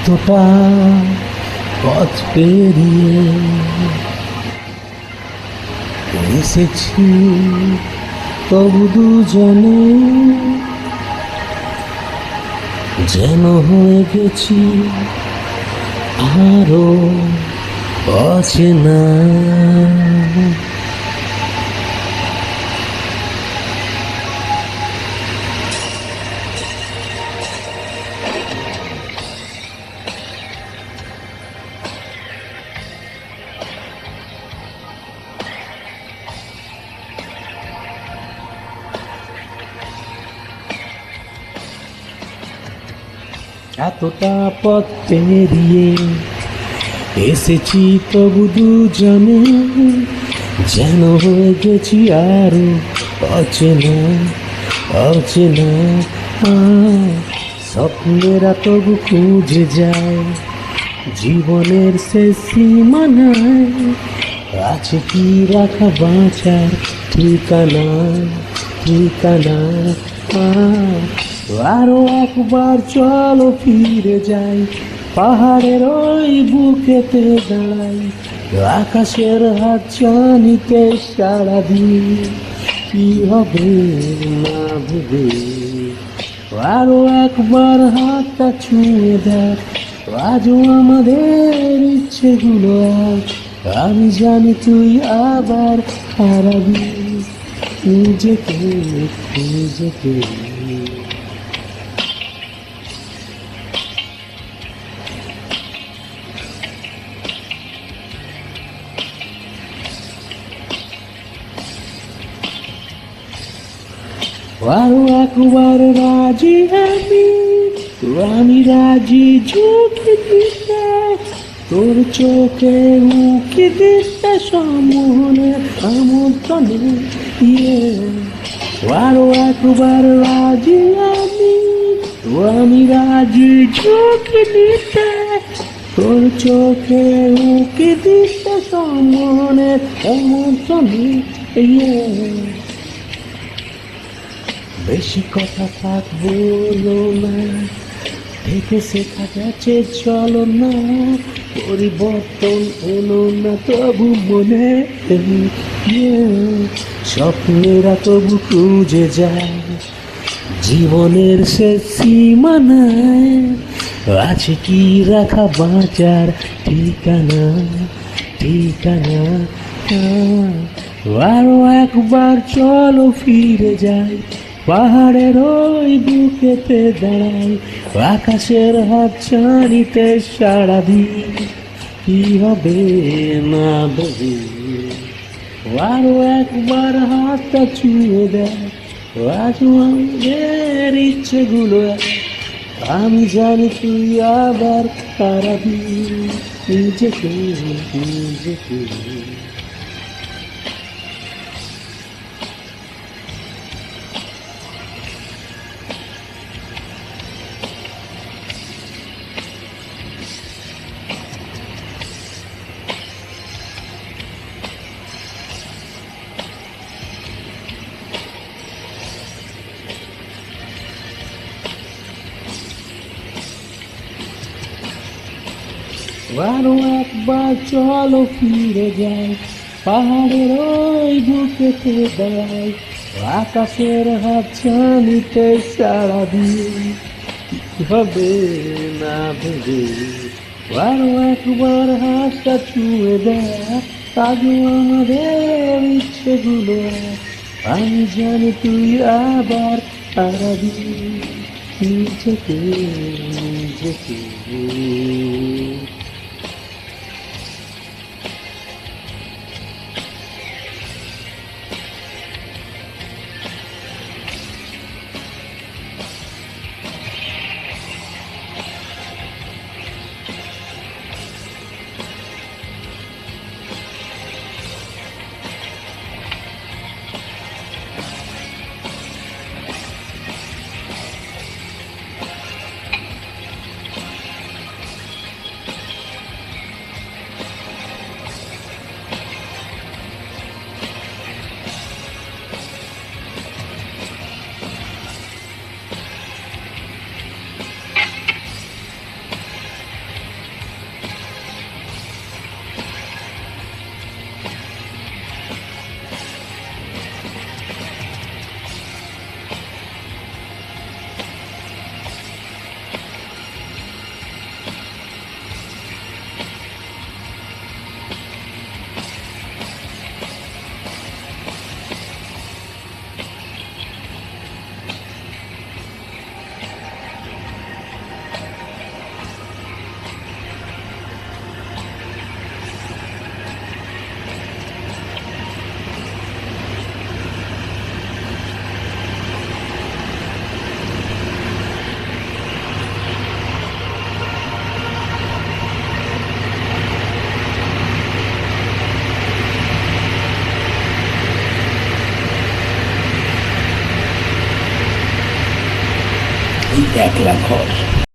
এতটা পথ পেরিয়ে এসেছি, তবু দুজনে যেন হয়ে গেছি আরো অচেনা। এতটা পথ পেরিয়ে এসেছি, তবু দুজনে যেন হয়ে গেছি আরো অচেনা অচেনা। স্বপ্নেরা তবু খুঁজে যায় জীবনের শেষ সীমানায়, আছে কি রাখা বাঁচার ঠিকানা ঠিকানা। আরো একবার চলো ফিরে যাই, পাহাড়ের ওই বুকেতে দাঁড়াই, আকাশের হাত জানিতে সারা দিন কি হবে না ভেবে। আরো একবার হাতটা ছুঁয়ে দেখ, আজও আমাদের ইচ্ছেগুলো এক। আমি জানি তুই আবার হারাবি নিজেকে নিজেকে। আরো একবার রাজি আমি রাজি ঝুঁকি দিতে, তোর চোখে উঁকি দিতে সম্মোহনে আমন্ত্রণে। আরো একবার রাজি আমি রাজি ঝুঁকি দিতে, তোর চোখে উঁকি দিতে সম্মোহনে আমন্ত্রণে। বেশি কথা থাক বলো না, থেকে শেখা গেছে চলো না, পরিবর্তন এলো না তবু মনে। স্বপ্নেরা তবু খুঁজে যায় জীবনের শেষ সীমানায়, আছে কি রাখা বাঁচার ঠিকানা ঠিকানা। আরো একবার চলো ফিরে যাই, পাহাড়ের ওই বুকেতে দাঁড়াই, আকাশের হাত ছাড়িতে সারা দিন কি হবে না ভেবে। আরো একবার হাতটা ছুঁয়ে দেয়, আজও আমাদের ইচ্ছেগুলো এক। আমি জানি তুই আবার হারাবি নিজেকে নিজেকে। আরো একবার চলো ফিরে যাই, পাহাড়ের ওই বুকেতে দাঁড়াই, আকাশের হাত ছানিতে সারা দিন কি হবে না ভেবে। আরো একবার হাতটা ছুঁয়ে দেয়, আজও আমাদের ইচ্ছেগুলো এক। আমি জানি তুই আবার হারাবি নিজেকে নিজেকে। একলা ঘর।